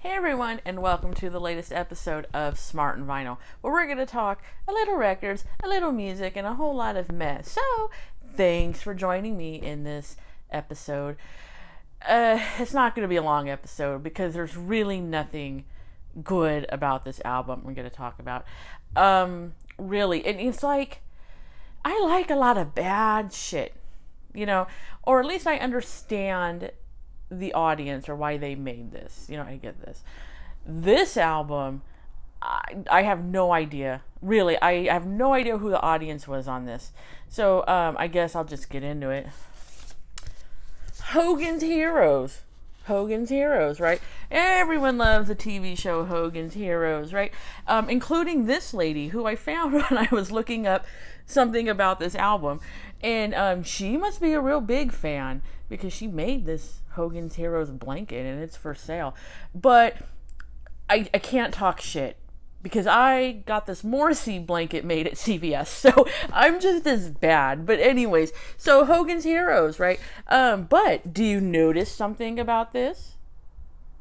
Hey everyone, and welcome to the latest episode of Smart and Vinyl, where we're going to talk a little records, a little music, and a whole lot of mess. So, thanks for joining me in this episode. It's not going to be a long episode because there's really nothing good about this album we're going to talk about. Really, and it's like, I like a lot of bad shit, or at least I understand the audience or why they made this. I get this. This album, I have no idea. Really, I have no idea who the audience was on this. So I guess I'll just get into it. Hogan's Heroes. Hogan's Heroes, right? Everyone loves the TV show Hogan's Heroes, right? Including this lady who I found when I was looking up something about this album. And she must be a real big fan because she made this Hogan's Heroes blanket and it's for sale. But I can't talk shit because I got this Morrissey blanket made at CVS. So I'm just as bad. But anyways, so Hogan's Heroes, right? But do you notice something about this?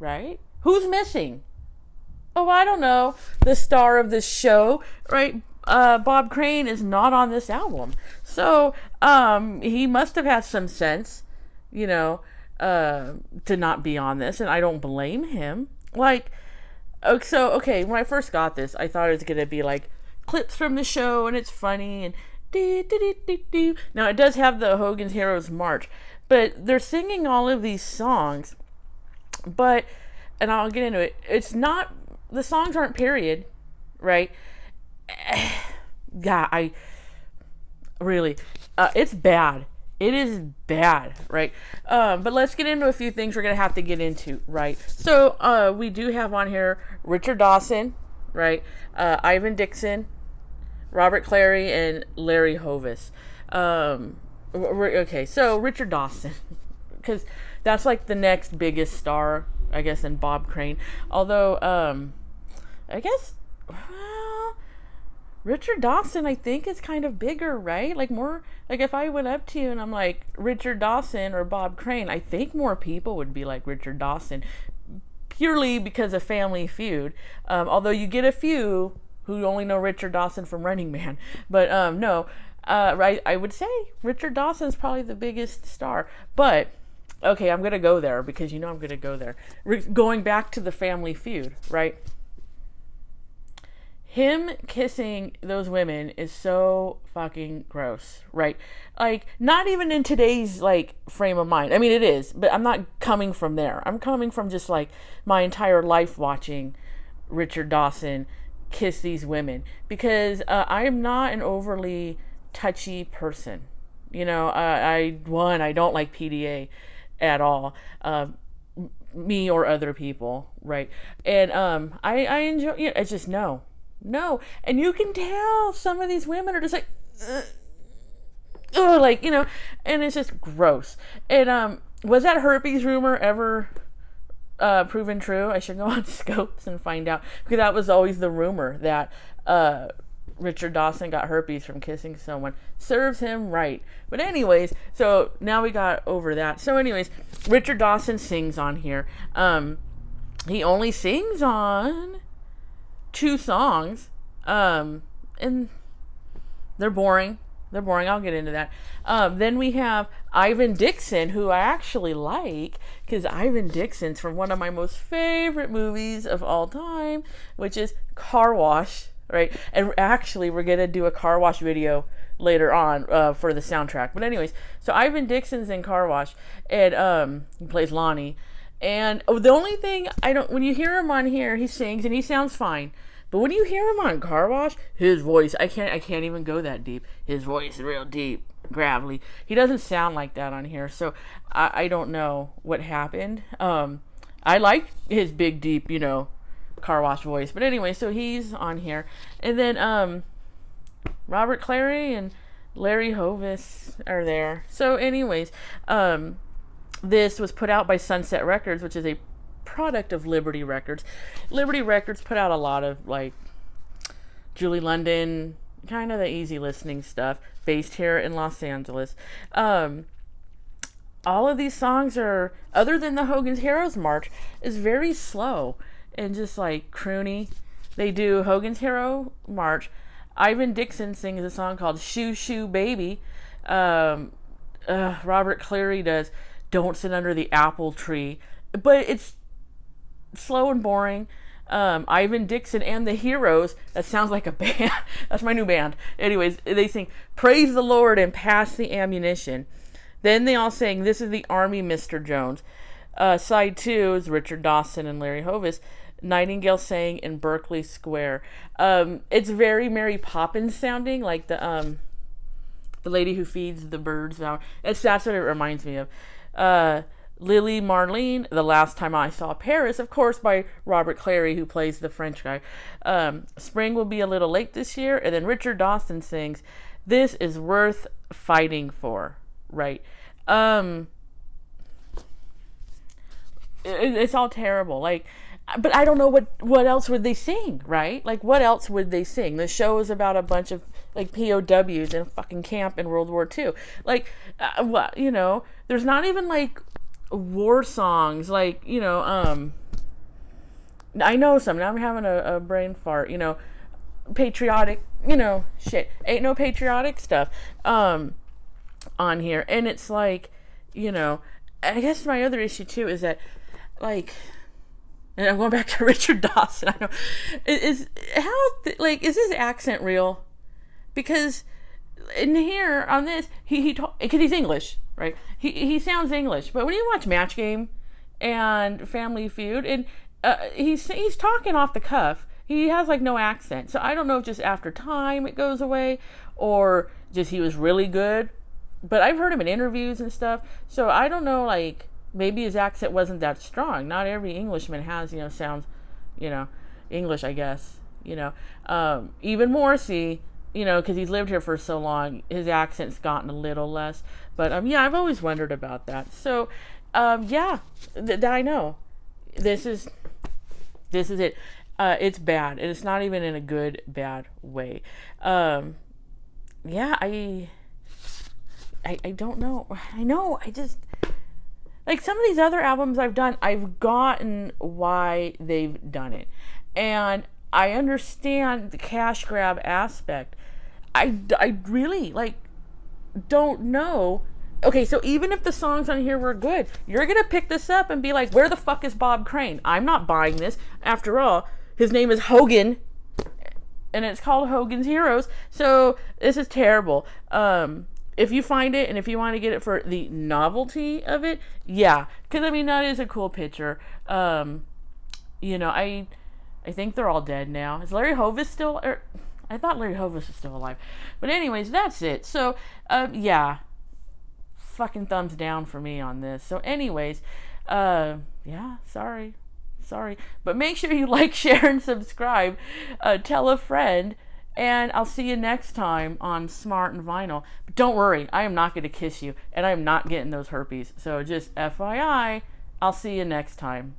Right? Who's missing? Oh, I don't know. The star of this show, right? Bob Crane is not on this album. So he must have had some sense, to not be on this, and I don't blame him. Okay, when I first got this, I thought it was gonna be like clips from the show, and it's funny, and do. Now it does have the Hogan's Heroes March, but they're singing all of these songs, and I'll get into it. It's not, the songs aren't period, right? Yeah, it's bad. It is bad, right? But let's get into a few things we're going to have to get into, right? So we do have on here Richard Dawson, right? Ivan Dixon, Robert Clary, and Larry Hovis. Okay, so Richard Dawson, because that's like the next biggest star, I guess, in Bob Crane. Although, I guess, well, Richard Dawson, I think, is kind of bigger, right? Like more, like if I went up to you and I'm like Richard Dawson or Bob Crane, I think more people would be like Richard Dawson, purely because of Family Feud. Although you get a few who only know Richard Dawson from Running Man, but no, right? I would say Richard Dawson's probably the biggest star, but okay, I'm gonna go there because I'm gonna go there. Going back to the Family Feud, right? Him kissing those women is so fucking gross, right? Like, not even in today's, frame of mind. I mean, it is, but I'm not coming from there. I'm coming from just, my entire life watching Richard Dawson kiss these women. Because I am not an overly touchy person. I don't like PDA at all. Me or other people, right? And I enjoy, it's just no, and you can tell some of these women are just like, and it's just gross. And was that herpes rumor ever proven true? I should go on Scopes and find out, because that was always the rumor that Richard Dawson got herpes from kissing someone. Serves him right. But anyways, so now we got over that. So anyways, Richard Dawson sings on here. He only sings on 2 songs, and they're boring. I'll get into that. Then we have Ivan Dixon, who I actually like, because Ivan Dixon's from one of my most favorite movies of all time, which is Car Wash, right? And actually, we're gonna do a Car Wash video later on for the soundtrack. But anyways, so Ivan Dixon's in Car Wash, and he plays Lonnie. And the only thing when you hear him on here, he sings and he sounds fine. But when you hear him on Car Wash, his voice, I can't even go that deep. His voice is real deep, gravelly. He doesn't sound like that on here. So I don't know what happened. I like his big, deep, Car Wash voice. But anyway, so he's on here. And then Robert Clary and Larry Hovis are there. So anyways, this was put out by Sunset Records, which is a product of Liberty Records. Liberty Records put out a lot of Julie London, kind of the easy listening stuff, based here in Los Angeles. all of these songs are, other than the Hogan's Heroes March, is very slow and just like croony. They do Hogan's Hero March. Ivan Dixon sings a song called Shoo Shoo Baby. Robert Clary does Don't Sit Under the Apple Tree. But it's slow and boring. Ivan Dixon and the Heroes, that sounds like a band. That's my new band. Anyways, they sing Praise the Lord and Pass the Ammunition. Then they all sing This is the Army, Mr. Jones. Side 2 is Richard Dawson and Larry Hovis. Nightingale sang in Berkeley Square. It's very Mary Poppins sounding, like the lady who feeds the birds. That's what it reminds me of. Lily Marlene, The Last Time I Saw Paris, of course, by Robert Clary, who plays the French guy. Spring Will Be a Little Late This Year. And then Richard Dawson sings This Is Worth Fighting For. Right. It's all terrible. Like, but I don't know what else would they sing, right? Like, what else would they sing? The show is about a bunch of, like, POWs in a fucking camp in World War II. Like, you know, there's not even, like, war songs. Like, you know, I know some. Now I'm having a brain fart, you know, patriotic, you know, shit. Ain't no patriotic stuff on here. And it's like, you know, I guess my other issue, too, is that, like... And I'm going back to Richard Dawson. I know, is his accent real? Because in here on this, because he's English, right? He sounds English, but when you watch Match Game and Family Feud, and he's talking off the cuff. He has like no accent, so I don't know if just after time it goes away, or just he was really good. But I've heard him in interviews and stuff, so I don't know, like. Maybe his accent wasn't that strong. Not every Englishman has, you know, sounds, you know, English, I guess, you know. Even Morrissey, you know, because he's lived here for so long, his accent's gotten a little less. But, yeah, I've always wondered about that. So, yeah, I know. This is it. It's bad. And it's not even in a good, bad way. Yeah, I don't know. I know, I just... Like, some of these other albums I've done, I've gotten why they've done it. And I understand the cash grab aspect. I really, like, don't know. Okay, so even if the songs on here were good, you're going to pick this up and be like, where the fuck is Bob Crane? I'm not buying this. After all, his name is Hogan, and it's called Hogan's Heroes. So this is terrible. If you find it and if you want to get it for the novelty of it, yeah. Because, I mean, that is a cool picture. You know, I think they're all dead now. Is Larry Hovis still... I thought Larry Hovis was still alive. But anyways, that's it. So, yeah. Fucking thumbs down for me on this. So anyways, yeah, sorry. But make sure you like, share, and subscribe. Tell a friend. And I'll see you next time on Smart and Vinyl. But don't worry, I am not going to kiss you. And I am not getting those herpes. So just FYI, I'll see you next time.